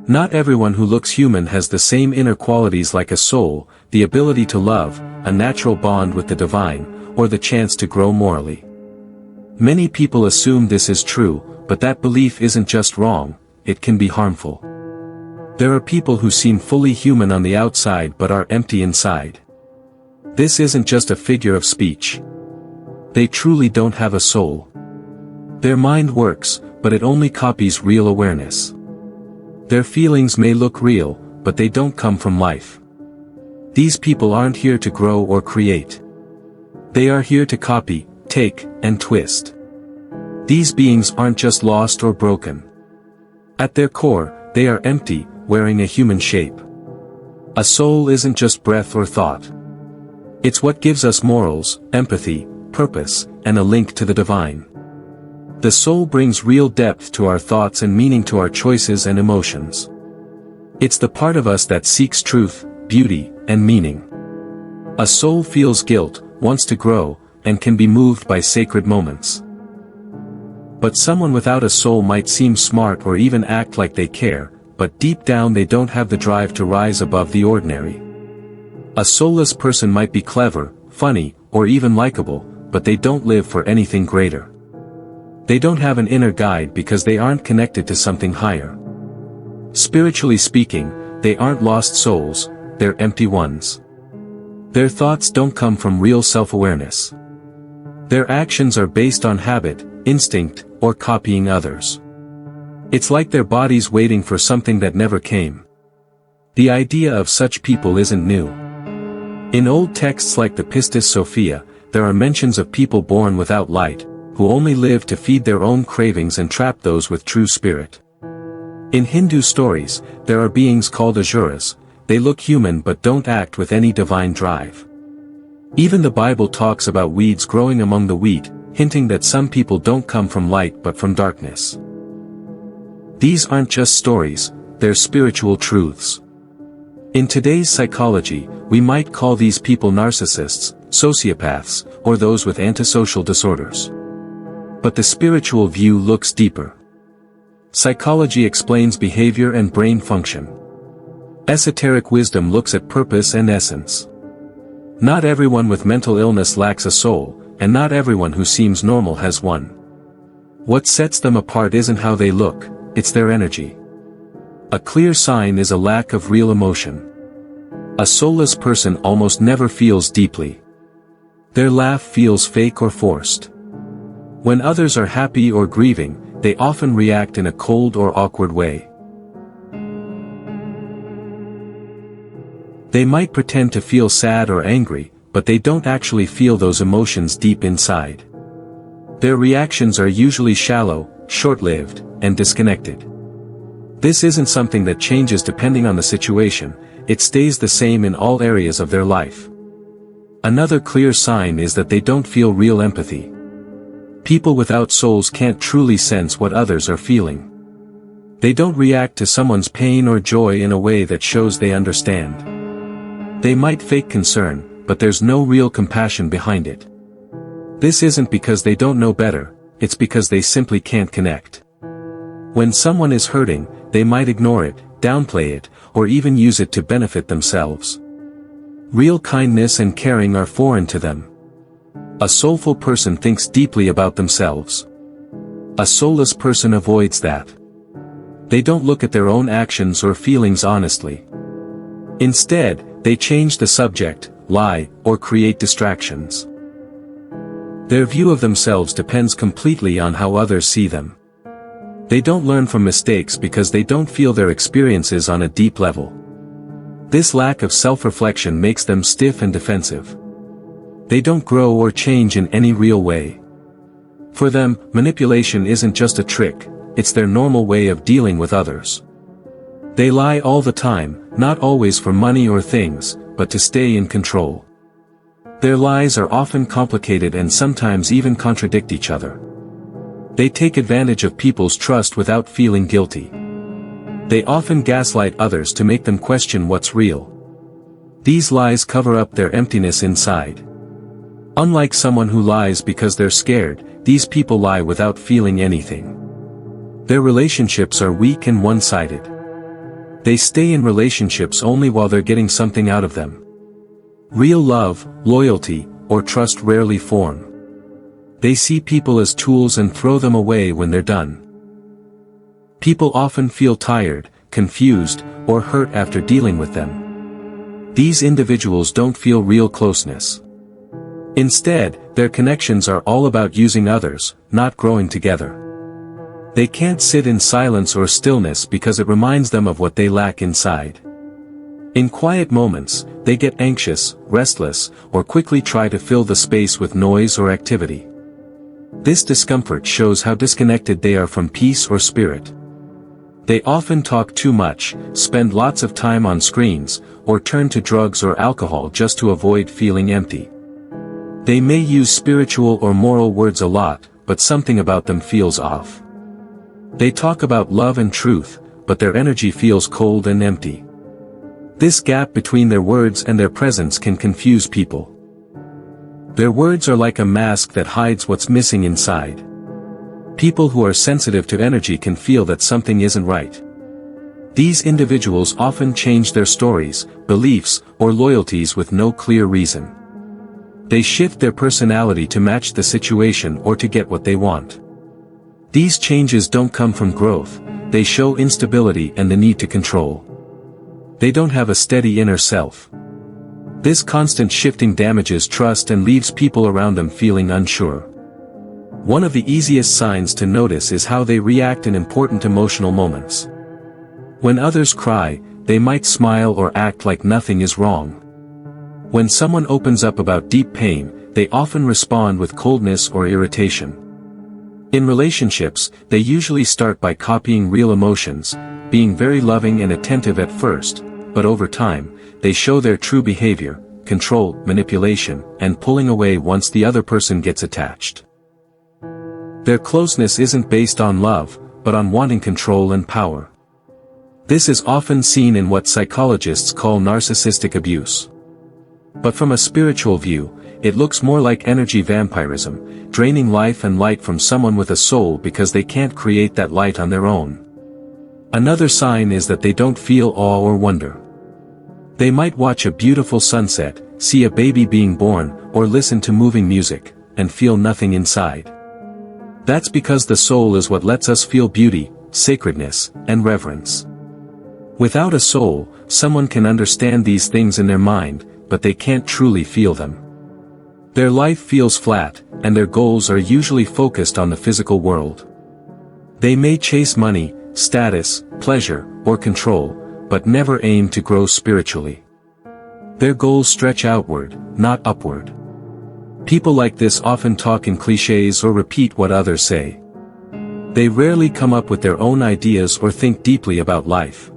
Not everyone who looks human has the same inner qualities like a soul, the ability to love, a natural bond with the divine, or the chance to grow morally. Many people assume this is true, but that belief isn't just wrong, it can be harmful. There are people who seem fully human on the outside but are empty inside. This isn't just a figure of speech. They truly don't have a soul. Their mind works, but it only copies real awareness. Their feelings may look real, but they don't come from life. These people aren't here to grow or create. They are here to copy, take, and twist. These beings aren't just lost or broken. At their core, they are empty, wearing a human shape. A soul isn't just breath or thought. It's what gives us morals, empathy, purpose, and a link to the divine. The soul brings real depth to our thoughts and meaning to our choices and emotions. It's the part of us that seeks truth, beauty, and meaning. A soul feels guilt, wants to grow, and can be moved by sacred moments. But someone without a soul might seem smart or even act like they care, but deep down they don't have the drive to rise above the ordinary. A soulless person might be clever, funny, or even likable, but they don't live for anything greater. They don't have an inner guide because they aren't connected to something higher. Spiritually speaking, they aren't lost souls, they're empty ones. Their thoughts don't come from real self-awareness. Their actions are based on habit, instinct, or copying others. It's like their bodies waiting for something that never came. The idea of such people isn't new. In old texts like the Pistis Sophia, there are mentions of people born without light, who only live to feed their own cravings and trap those with true spirit. In Hindu stories, there are beings called asuras. They look human but don't act with any divine drive. Even the Bible talks about weeds growing among the wheat, hinting that some people don't come from light but from darkness. These aren't just stories, they're spiritual truths. In today's psychology, we might call these people narcissists, sociopaths, or those with antisocial disorders. But the spiritual view looks deeper. Psychology explains behavior and brain function. Esoteric wisdom looks at purpose and essence. Not everyone with mental illness lacks a soul, and not everyone who seems normal has one. What sets them apart isn't how they look, it's their energy. A clear sign is a lack of real emotion. A soulless person almost never feels deeply. Their laugh feels fake or forced. When others are happy or grieving, they often react in a cold or awkward way. They might pretend to feel sad or angry, but they don't actually feel those emotions deep inside. Their reactions are usually shallow, short-lived, and disconnected. This isn't something that changes depending on the situation, it stays the same in all areas of their life. Another clear sign is that they don't feel real empathy. People without souls can't truly sense what others are feeling. They don't react to someone's pain or joy in a way that shows they understand. They might fake concern, but there's no real compassion behind it. This isn't because they don't know better, it's because they simply can't connect. When someone is hurting, they might ignore it, downplay it, or even use it to benefit themselves. Real kindness and caring are foreign to them. A soulful person thinks deeply about themselves. A soulless person avoids that. They don't look at their own actions or feelings honestly. Instead, they change the subject, lie, or create distractions. Their view of themselves depends completely on how others see them. They don't learn from mistakes because they don't feel their experiences on a deep level. This lack of self-reflection makes them stiff and defensive. They don't grow or change in any real way. For them, manipulation isn't just a trick, it's their normal way of dealing with others. They lie all the time, not always for money or things, but to stay in control. Their lies are often complicated and sometimes even contradict each other. They take advantage of people's trust without feeling guilty. They often gaslight others to make them question what's real. These lies cover up their emptiness inside. Unlike someone who lies because they're scared, these people lie without feeling anything. Their relationships are weak and one-sided. They stay in relationships only while they're getting something out of them. Real love, loyalty, or trust rarely form. They see people as tools and throw them away when they're done. People often feel tired, confused, or hurt after dealing with them. These individuals don't feel real closeness. Instead, their connections are all about using others, not growing together. They can't sit in silence or stillness because it reminds them of what they lack inside. In quiet moments, they get anxious, restless, or quickly try to fill the space with noise or activity. This discomfort shows how disconnected they are from peace or spirit. They often talk too much, spend lots of time on screens, or turn to drugs or alcohol just to avoid feeling empty. They may use spiritual or moral words a lot, but something about them feels off. They talk about love and truth, but their energy feels cold and empty. This gap between their words and their presence can confuse people. Their words are like a mask that hides what's missing inside. People who are sensitive to energy can feel that something isn't right. These individuals often change their stories, beliefs, or loyalties with no clear reason. They shift their personality to match the situation or to get what they want. These changes don't come from growth, they show instability and the need to control. They don't have a steady inner self. This constant shifting damages trust and leaves people around them feeling unsure. One of the easiest signs to notice is how they react in important emotional moments. When others cry, they might smile or act like nothing is wrong. When someone opens up about deep pain, they often respond with coldness or irritation. In relationships, they usually start by copying real emotions, being very loving and attentive at first, but over time, they show their true behavior, control, manipulation, and pulling away once the other person gets attached. Their closeness isn't based on love, but on wanting control and power. This is often seen in what psychologists call narcissistic abuse. But from a spiritual view, it looks more like energy vampirism, draining life and light from someone with a soul because they can't create that light on their own. Another sign is that they don't feel awe or wonder. They might watch a beautiful sunset, see a baby being born, or listen to moving music, and feel nothing inside. That's because the soul is what lets us feel beauty, sacredness, and reverence. Without a soul, someone can understand these things in their mind, but they can't truly feel them. Their life feels flat, and their goals are usually focused on the physical world. They may chase money, status, pleasure, or control, but never aim to grow spiritually. Their goals stretch outward, not upward. People like this often talk in cliches or repeat what others say. They rarely come up with their own ideas or think deeply about life.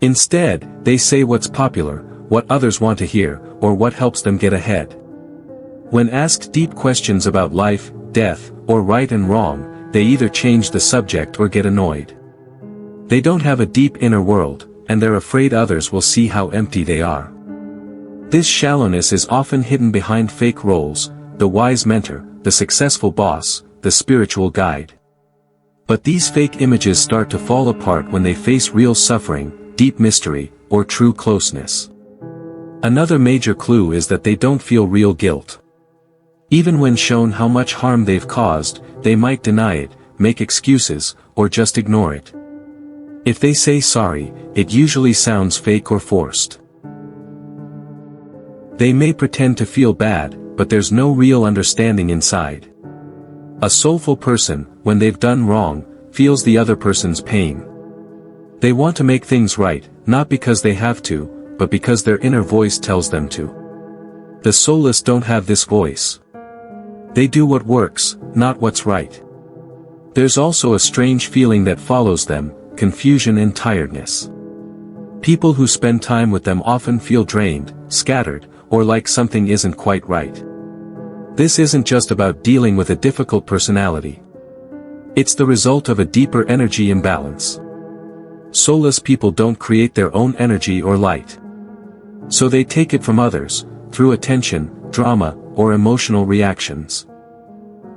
Instead, they say what's popular, what others want to hear, or what helps them get ahead. When asked deep questions about life, death, or right and wrong, they either change the subject or get annoyed. They don't have a deep inner world, and they're afraid others will see how empty they are. This shallowness is often hidden behind fake roles, the wise mentor, the successful boss, the spiritual guide. But these fake images start to fall apart when they face real suffering, deep mystery, or true closeness. Another major clue is that they don't feel real guilt. Even when shown how much harm they've caused, they might deny it, make excuses, or just ignore it. If they say sorry, it usually sounds fake or forced. They may pretend to feel bad, but there's no real understanding inside. A soulful person, when they've done wrong, feels the other person's pain. They want to make things right, not because they have to, but because their inner voice tells them to. The soulless don't have this voice. They do what works, not what's right. There's also a strange feeling that follows them, confusion and tiredness. People who spend time with them often feel drained, scattered, or like something isn't quite right. This isn't just about dealing with a difficult personality. It's the result of a deeper energy imbalance. Soulless people don't create their own energy or light. So they take it from others, through attention, drama, or emotional reactions.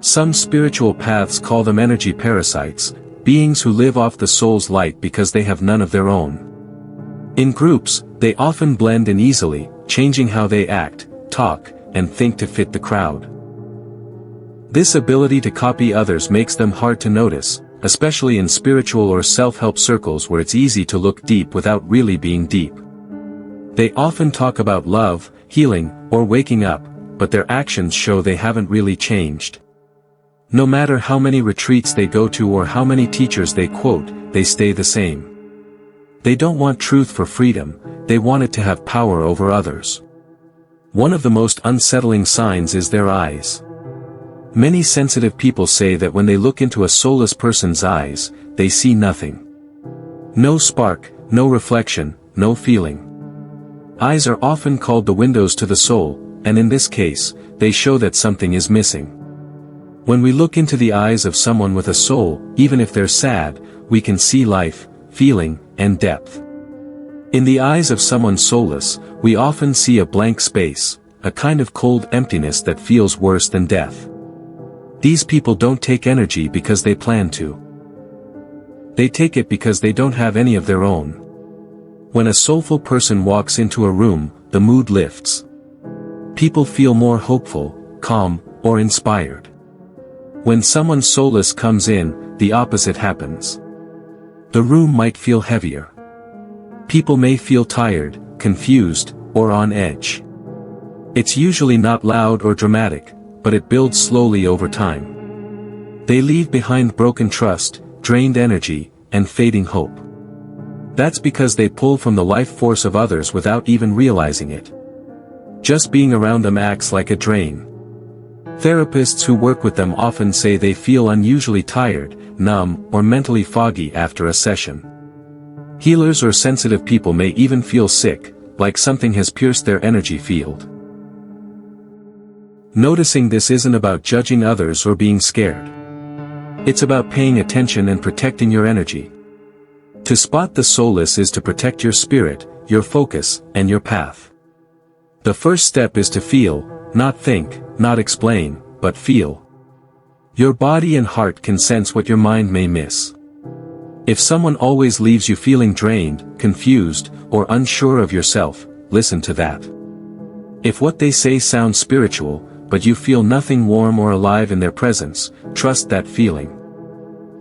Some spiritual paths call them energy parasites, beings who live off the soul's light because they have none of their own. In groups, they often blend in easily, changing how they act, talk, and think to fit the crowd. This ability to copy others makes them hard to notice, especially in spiritual or self-help circles where it's easy to look deep without really being deep. They often talk about love, healing, or waking up, but their actions show they haven't really changed. No matter how many retreats they go to or how many teachers they quote, they stay the same. They don't want truth for freedom, they want it to have power over others. One of the most unsettling signs is their eyes. Many sensitive people say that when they look into a soulless person's eyes, they see nothing. No spark, no reflection, no feeling. Eyes are often called the windows to the soul, and in this case, they show that something is missing. When we look into the eyes of someone with a soul, even if they're sad, we can see life, feeling, and depth. In the eyes of someone soulless, we often see a blank space, a kind of cold emptiness that feels worse than death. These people don't take energy because they plan to. They take it because they don't have any of their own. When a soulful person walks into a room, the mood lifts. People feel more hopeful, calm, or inspired. When someone soulless comes in, the opposite happens. The room might feel heavier. People may feel tired, confused, or on edge. It's usually not loud or dramatic, but it builds slowly over time. They leave behind broken trust, drained energy, and fading hope. That's because they pull from the life force of others without even realizing it. Just being around them acts like a drain. Therapists who work with them often say they feel unusually tired, numb, or mentally foggy after a session. Healers or sensitive people may even feel sick, like something has pierced their energy field. Noticing this isn't about judging others or being scared. It's about paying attention and protecting your energy. To spot the soulless is to protect your spirit, your focus, and your path. The first step is to feel, not think, not explain, but feel. Your body and heart can sense what your mind may miss. If someone always leaves you feeling drained, confused, or unsure of yourself, listen to that. If what they say sounds spiritual, but you feel nothing warm or alive in their presence, trust that feeling.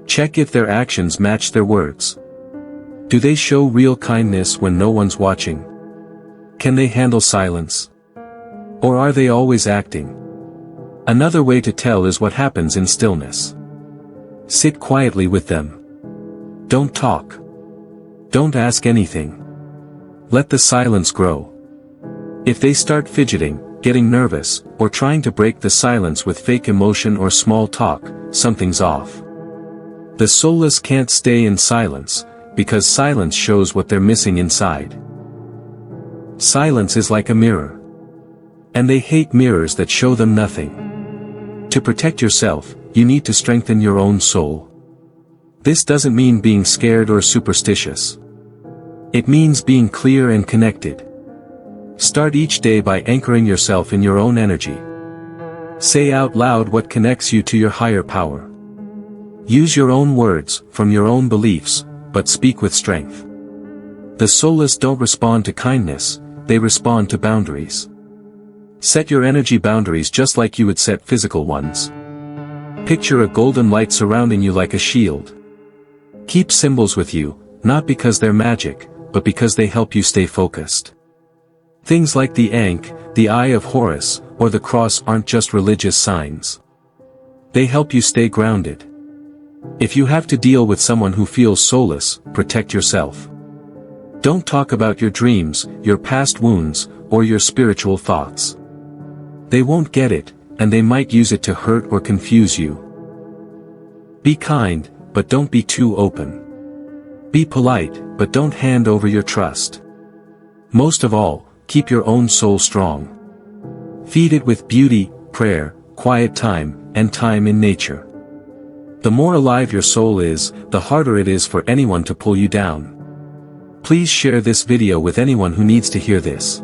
Check if their actions match their words. Do they show real kindness when no one's watching? Can they handle silence? Or are they always acting? Another way to tell is what happens in stillness. Sit quietly with them. Don't talk. Don't ask anything. Let the silence grow. If they start fidgeting, getting nervous, or trying to break the silence with fake emotion or small talk, something's off. The soulless can't stay in silence, because silence shows what they're missing inside. Silence is like a mirror. And they hate mirrors that show them nothing. To protect yourself, you need to strengthen your own soul. This doesn't mean being scared or superstitious. It means being clear and connected. Start each day by anchoring yourself in your own energy. Say out loud what connects you to your higher power. Use your own words, from your own beliefs, but speak with strength. The soulless don't respond to kindness, they respond to boundaries. Set your energy boundaries just like you would set physical ones. Picture a golden light surrounding you like a shield. Keep symbols with you, not because they're magic, but because they help you stay focused. Things like the Ankh, the Eye of Horus, or the cross aren't just religious signs. They help you stay grounded. If you have to deal with someone who feels soulless, protect yourself. Don't talk about your dreams, your past wounds, or your spiritual thoughts. They won't get it, and they might use it to hurt or confuse you. Be kind, but don't be too open. Be polite, but don't hand over your trust. Most of all, keep your own soul strong. Feed it with beauty, prayer, quiet time, and time in nature. The more alive your soul is, the harder it is for anyone to pull you down. Please share this video with anyone who needs to hear this.